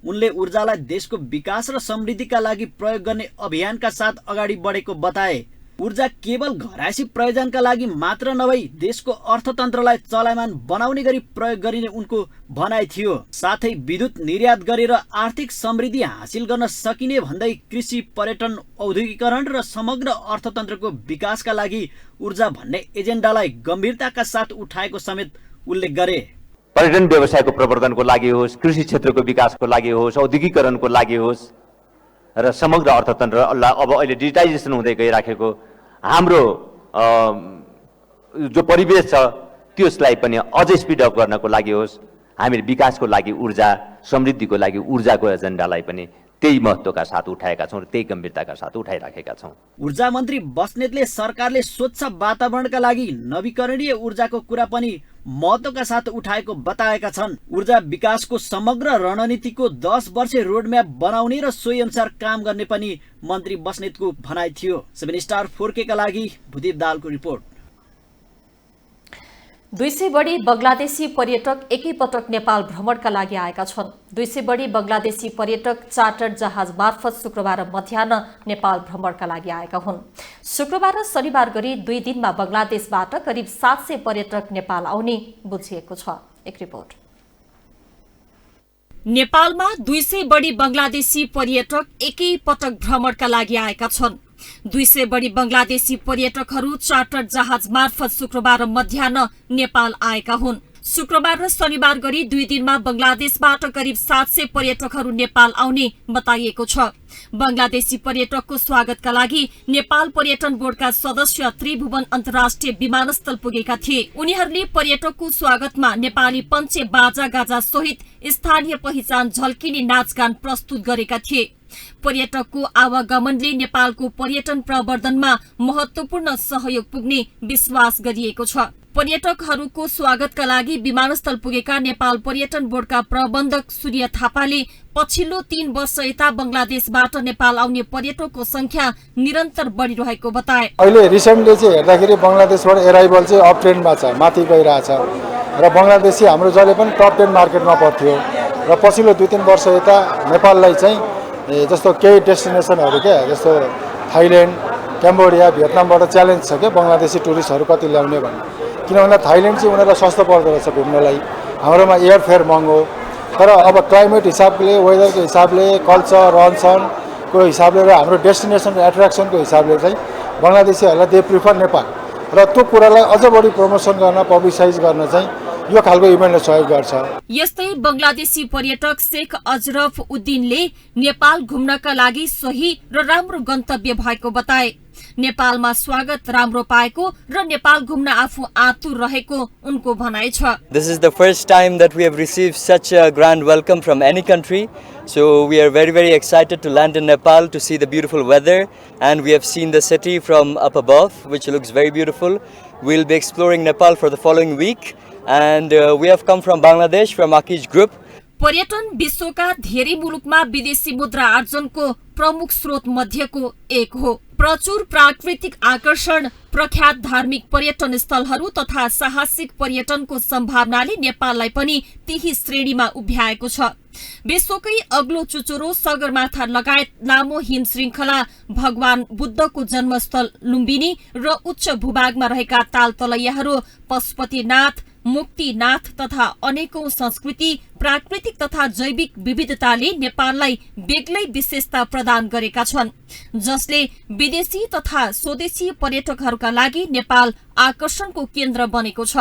S10: उनले ऊर्जालाई देशको विकास र समृद्धिका लागि प्रयोग गर्ने अभियानका साथ अगाडि बढेको बताए। ऊर्जा केवल घरायसी प्रयोजनका लागि मात्र नभई देशको अर्थतन्त्रलाई चलायमान बनाउने गरी प्रयोग गरिने उनको भनाइ थियो। साथै विद्युत निर्यात गरेर आर्थिक समृद्धि हासिल गर्न सकिने भन्दै कृषि, पर्यटन, औद्योगिकरण र समग्र अर्थतन्त्रको विकासका लागि ऊर्जा भन्ने एजेन्डालाई गम्भीरताका साथ उठाएको समेत उल्लेख गरे।
S12: पर्यटन व्यवसायको प्रवर्धनको लागि होस्, कृषि क्षेत्रको विकासको लागि होस्, औद्योगिकरणको लागि होस् र समग्र अर्थतन्त्र अब अहिले डिजिटाइजेसन हुँदै गइराखेको हाम्रो जो परिवेश छ त्यसलाई पनि अझै स्पिडअप गर्नको लागि होस्, हामीले विकासको लागि ऊर्जा, समृद्धिको लागि ऊर्जाको एजेन्डालाई पनि त्यही महत्त्वका साथ उठाएका छौँ र त्यही गम्भीरताका साथ उठाइराखेका छौँ।
S10: ऊर्जा मन्त्री बस्नेतले सरकारले स्वच्छ वातावरणका लागि नवीकरणीय ऊर्जाको कुरा पनि महत्त्वका साथ उठाएको बताएका छन्। ऊर्जा विकासको समग्र रणनीतिको 10 वर्षे रोडम्याप बनाउने र सोही अनुसार काम गर्ने पनि मन्त्री बस्नेतको भनाइ थियो। 7 स्टार 4K का लागि भूदेव दाहालको रिपोर्ट।
S1: 200 बढी बंगलादेशी पर्यटक एकैपटक नेपाल भ्रमणका लागि आएका छन्। 200 बढी बंगलादेशी पर्यटक चार्टर जहाज मार्फत शुक्रबार मध्याह्न नेपाल भ्रमणका लागि आएका हुन्। शुक्रबार र शनिबार गरी 2 दिनमा बंगलादेशबाट करिब 700 पर्यटक नेपाल आउने बुझिएको छ। एक रिपोर्ट। नेपालमा 200 बढी बंगलादेशी पर्यटक एकैपटक भ्रमणका लागि आएका छन्। 200 बढी बंगलादेशी पर्यटकहरू चार्टर जहाज मार्फत शुक्रबार मध्याह्न नेपाल आएका हुन्। शुक्रबार र शनिबार गरी 2 दिनमा बंगलादेशबाट करिब 700 पर्यटकहरू नेपाल आउने बताइएको छ। बंगलादेशी पर्यटकको स्वागतका लागि नेपाल पर्यटन बोर्डका सदस्य त्रिभुवन अन्तर्राष्ट्रिय विमानस्थल पुगेका थिए। उनीहरूले पर्यटकको स्वागतमा नेपाली पञ्चे बाजा गाजा सहित स्थानीय पहिचान झल्किने नाचगान प्रस्तुत गरेका थिए। पर्यटकको आवागमनले नेपालको पर्यटन प्रवर्धनमा महत्वपूर्ण सहयोग पुग्ने विश्वास गरिएको छ। पर्यटकहरूको स्वागतका लागि विमानस्थल पुगेका नेपाल पर्यटन बोर्डका प्रबन्धक सूर्य थापाले पछिल्लो 3 वर्ष यता बंगलादेशबाट नेपाल आउने पर्यटकको संख्या निरन्तर बढिरहेको बताए।
S13: अहिले रिसेन्टली चाहिँ हेर्दाखेरि बंगलादेशबाट एराइभल चाहिँ अप ट्रेन्डमा छ, माथि गइरहेछ र बंगलादेशी हाम्रो जहिले पनि टप 10 मार्केटमा पर्थ्यो र पछिल्लो 2-3 वर्ष यता नेपाललाई चाहिँ जस्तो केही डेस्टिनेसनहरू क्या जस्तो थाइल्यान्ड, क्याम्बोडिया, भियतनामबाट च्यालेन्ज छ क्या बंगलादेशी टुरिस्टहरू कति ल्याउने भन्ने। किन भन्दा थाइल्यान्ड चाहिँ उनीहरूलाई सस्तो पर्दो रहेछ घुम्नलाई, हाम्रोमा एयरफेयर महँगो। तर अब क्लाइमेट हिसाबले, वेदरको हिसाबले, कल्चर, रहनसहन को हिसाबले र हाम्रो डेस्टिनेसन एट्र्याक्सनको हिसाबले चाहिँ बङ्गलादेशीहरूलाई दे प्रिफर नेपाल र त्यो कुरालाई अझ बढी प्रमोसन गर्न पब्लिसाइज गर्न चाहिँ यो खालको इभेन्टले सहयोग गर्छ।
S1: यस्तै बंगलादेशी पर्यटक शेख अजरफ उद्दिनले नेपाल घुम्नका लागि सही र राम्रो गन्तव्य भएको बताए। नेपालमा स्वागत राम्रो पाएको र नेपाल घुम्न आफू आतुर रहेको उनको भनाइ छ।
S14: This is the first time that we have received such a grand welcome from any country. So we are very excited to land in Nepal to see the beautiful weather, and we have seen the city from up above, which looks very beautiful. We'll be exploring Nepal for the following week, and we have come from Bangladesh from Akish Group.
S1: पर्यटन विश्वका धेरै मुलुकमा विदेशी मुद्रा आर्जनको प्रमुख स्रोत मध्येको एक हो। प्रचुर प्राकृतिक आकर्षण, प्रख्यात धार्मिक पर्यटन स्थलहरू तथा साहसिक पर्यटनको सम्भावनाले नेपाललाई पनि त्यही श्रेणीमा उभ्याएको छ। विश्वकै अग्लो चुचुरो सगरमाथा लगायत लामो हिम श्रृंखला, भगवान बुद्धको जन्मस्थल लुम्बिनी र उच्च भूभागमा रहेका तालतलैयाहरू, पशुपतिनाथ, मुक्तिनाथ तथा अनेकौं संस्कृति, प्राकृतिक तथा जैविक विविधताले नेपाललाई बेग्लै विशेषता प्रदान गरेका छन्, जसले विदेशी तथा स्वदेशी पर्यटकहरूका लागि नेपाल आकर्षणको केन्द्र बनेको छ।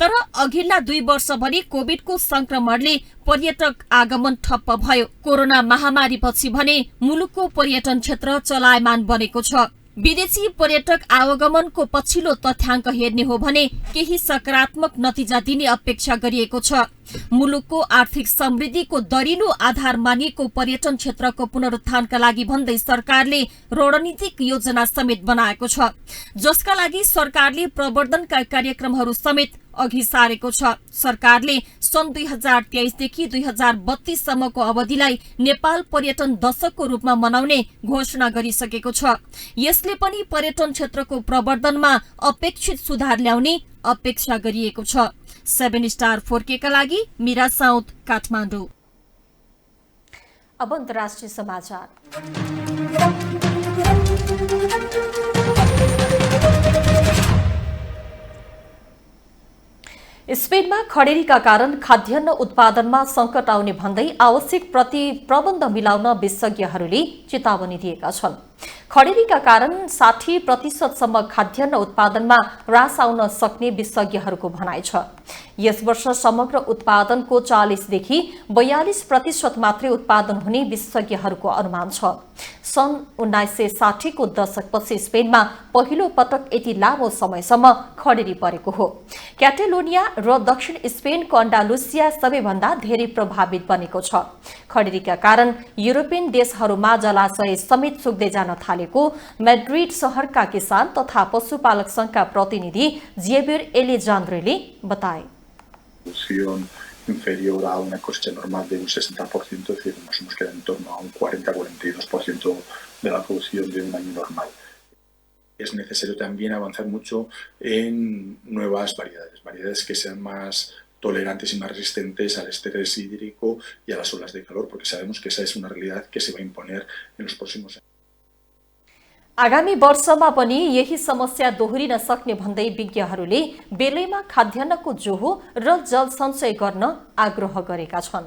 S1: तर अघिल्ला 2 वर्ष भरि कोभिडको संक्रमणले पर्यटक आगमन ठप्प भयो। कोरोना महामारीपछि भने मुलुकको पर्यटन क्षेत्र चलायमान बनेको छ। विदेशी पर्यटक आवागमनको पछिल्लो तथ्याङ्क हेर्ने हो भने केही सकारात्मक नतिजा दिने अपेक्षा गरिएको छ। मुलुकको आर्थिक समृद्धिको दरिलो आधार मानिएको पर्यटन क्षेत्रको पुनरुत्थानका लागि भन्दै सरकारले रणनीतिक योजना समेत बनाएको छ, जसका लागि सरकारले प्रवर्धनका कार्यक्रमहरू समेत अघि सारेको छ। सरकारले सन् 2023 देखि 2032 सम्मको अवधिलाई नेपाल पर्यटन दशकको रूपमा मनाउने घोषणा गरिसकेको छ। यसले पनि पर्यटन क्षेत्रको प्रवर्धनमा अपेक्षित सुधार ल्याउने अपेक्षा गरिएको छ। 7 स्टार 4K का लागि मीरा साउथ, काठमाडौँ। अब अन्तर्राष्ट्रिय समाचार। स्पेनमा खडेरीका कारण खाद्यान्न उत्पादनमा संकट आउने भन्दै आवश्यक प्रबन्ध मिलाउन विशेषज्ञहरूले चेतावनी दिएका छन्। खडेरीका कारण 60% सम्म खाद्यान्न उत्पादनमा ह्रास आउन सक्ने विशेषज्ञहरूको भनाइ छ। यस वर्ष समग्र उत्पादनको 40 देखि 42% मात्रै उत्पादन हुने विशेषज्ञहरूको अनुमान छ। सन् 1960 को दशकपछि स्पेनमा पहिलो पटक यति लामो समयसम्म खडेरी परेको हो। क्याटेलोनिया र दक्षिण स्पेनको अन्डालुसिया सबैभन्दा धेरै प्रभावित बनेको छ। खडेरीका कारण युरोपियन देशहरूमा जलाशय समेत सुक्दै जान थालेको मैड्रिड शहरका किसान तथा पशुपालक संघका प्रतिनिधि जेभियर एलेजान्द्रेले बताए।
S15: inferior a una cosecha normal de un 60%, es decir, nos hemos quedado en torno a un 40-42% de la producción de un año normal. Es necesario también avanzar mucho en nuevas variedades que sean más tolerantes y más resistentes al estrés hídrico y a las olas de calor, porque sabemos que esa es una realidad que se va a imponer en los próximos años.
S1: आगामी वर्षमा पनि यही समस्या दोहोरिन सक्ने भन्दै विज्ञहरूले बेलैमा खाद्यान्नको जोहो र जल सञ्चय गर्न आग्रह गरेका छन्।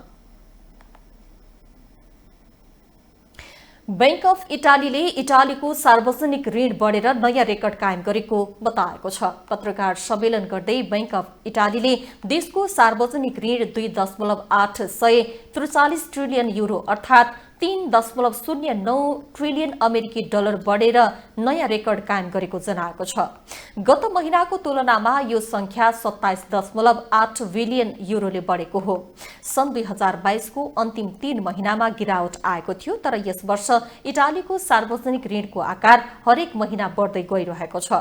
S1: बैंक अफ इटालीले इटालीको सार्वजनिक ऋण बढेर नयाँ रेकर्ड कायम गरेको बताएको छ। पत्रकार सम्मेलन गर्दै बैंक अफ इटालीले देशको सार्वजनिक ऋण 2.843 ट्रिलियन युरो अर्थात् 3.09 ट्रिलियन अमेरिकी डलर बढेर नयाँ रेकर्ड कायम गरेको जनाएको छ। गत महिनाको तुलनामा यो संख्या 27.8 बिलियन युरोले बढेको हो। सन् 2022 को अन्तिम 3 महिनामा गिरावट आएको थियो, तर यस वर्ष इटालीको सार्वजनिक ऋणको आकार हरेक महिना बढ्दै गइरहेको छ।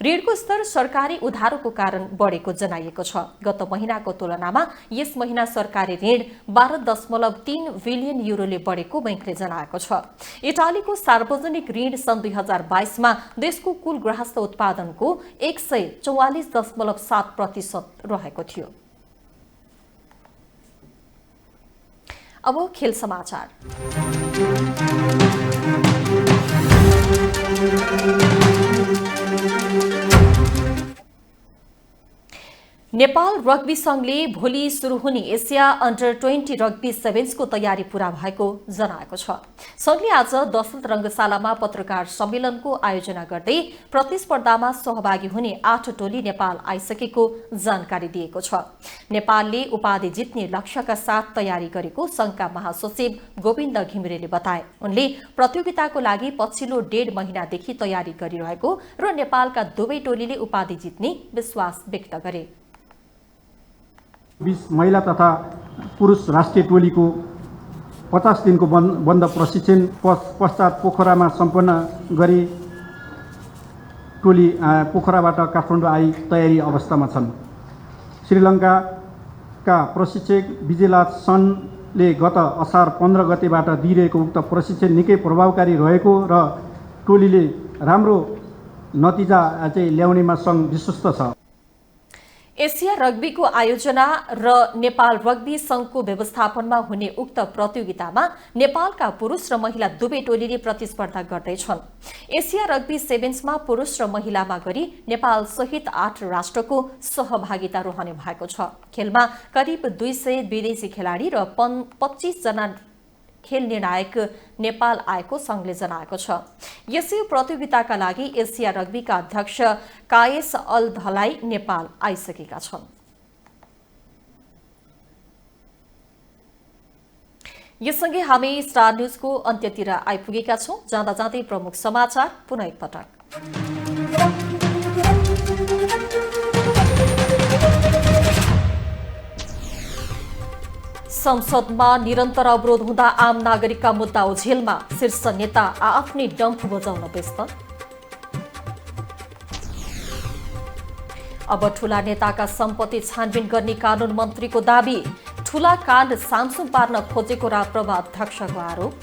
S1: ऋणको स्तर सरकारी उधारोको कारण बढेको जनाइएको छ। गत महिनाको तुलनामा यस महिना सरकारी ऋण 12.3 बिलियन युरोले बढेको बैंकले जनाएको छ। इटालीको सार्वजनिक ऋण सन् 2022 मा देशको कुल गृहस्थ उत्पादनको 144.7% रहेको थियो। अब खेल समाचार। नेपाल रग्बी संघले भोलि सुरु हुने एसिया अन्डर 20 रग्बी सेभेन्सको तयारी पूरा भएको जनाएको छ। संघले आज दशरथ रंगशालामा पत्रकार सम्मेलनको आयोजना गर्दै प्रतिस्पर्धामा सहभागी हुने 8 टोली नेपाल आइसकेको जानकारी दिएको छ। नेपालले उपाधि जित्ने लक्ष्यका साथ तयारी गरेको संघका महासचिव गोविन्द घिमिरेले बताए। उनले प्रतियोगिताको लागि पछिल्लो 1.5 महिनादेखि तयारी गरिरहेको र नेपालका दुवै टोलीले उपाधि जित्ने विश्वास व्यक्त गरे।
S16: 20 महिला तथा पुरुष राष्ट्रिय टोलीको 50 दिनको बन्द प्रशिक्षण पश्चात पोखरामा सम्पन्न गरी टोली पोखराबाट काठमाडौँ आई तयारी अवस्थामा छन्। श्रीलङ्काका प्रशिक्षक विजयलाल सनले गत असार 15 गतेबाट दिइरहेको उक्त प्रशिक्षण निकै प्रभावकारी रहेको र टोलीले राम्रो नतिजा चाहिँ ल्याउनेमा सङ्घ विश्वस्त छ।
S1: एसिया रग्बीको आयोजना र नेपाल रग्बी संघको व्यवस्थापनमा हुने उक्त प्रतियोगितामा नेपालका पुरुष र महिला दुवै टोलीले प्रतिस्पर्धा गर्दैछन्। एसिया रग्बी सेभेन्समा पुरुष र महिलामा गरी नेपाल सहित 8 राष्ट्रको सहभागिता रहने भएको छ। खेलमा करिब 200 विदेशी खेलाडी र 25 जना खेल निर्णायक नेपाल आएको संघले जनाएको छ। यसै प्रतियोगिताका लागि एसिया रग्बीका अध्यक्ष कायस अल धलाई नेपाल आइसकेका छन्। यससँगै हामी स्टार न्यूजको अन्त्यतिर आइपुगेका छौं। जाँदा जाँदै प्रमुख समाचार पुनः एकपटक। संसदमा निरन्तर अवरोध हुँदा आम नागरिकका मुद्दा ओझेलमा, शीर्ष नेता आफ्नै डम्फ बजाउन व्यस्त। अब ठूला नेताका सम्पत्ति छानबिन गर्ने कानून मन्त्रीको दाबी, ठूला काण्ड सामसुम पार्न खोजेको राप्रपा अध्यक्षको आरोप।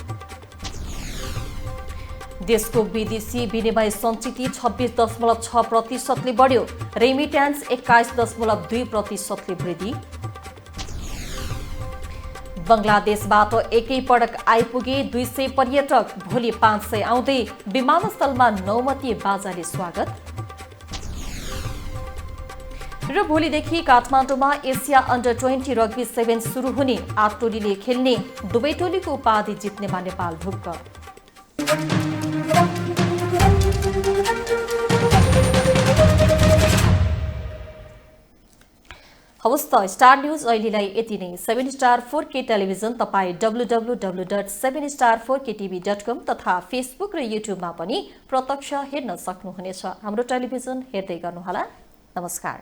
S1: देशको विदेशी विनिमय सञ्चिति 26.6% ले बढ्यो, रेमिट्यान्स 21.2% ले वृद्धि। बंगलादेशबाट एकै पटक आइपुगे 200 पर्यटक, भोलि 500 आउँदै विमानस्थलमा नौमती बाजाले स्वागत। र भोलिदेखि काठमाडौँमा एसिया अन्डर 20 रग्बी सेभेन्स सुरु हुने, 8 टोलीले खेल्ने, दुवै टोलीको उपाधि जित्नेमा नेपाल ढुक्क। हवस् त स्टार न्यूज अहिलेलाई यति नै। 7 स्टार 4K टेलिभिजन तपाईँ www.7star4ktv.com तथा फेसबुक र युट्युबमा पनि प्रत्यक्ष हेर्न सक्नुहुनेछ। हाम्रो टेलिभिजन हेर्दै गर्नुहोला। नमस्कार।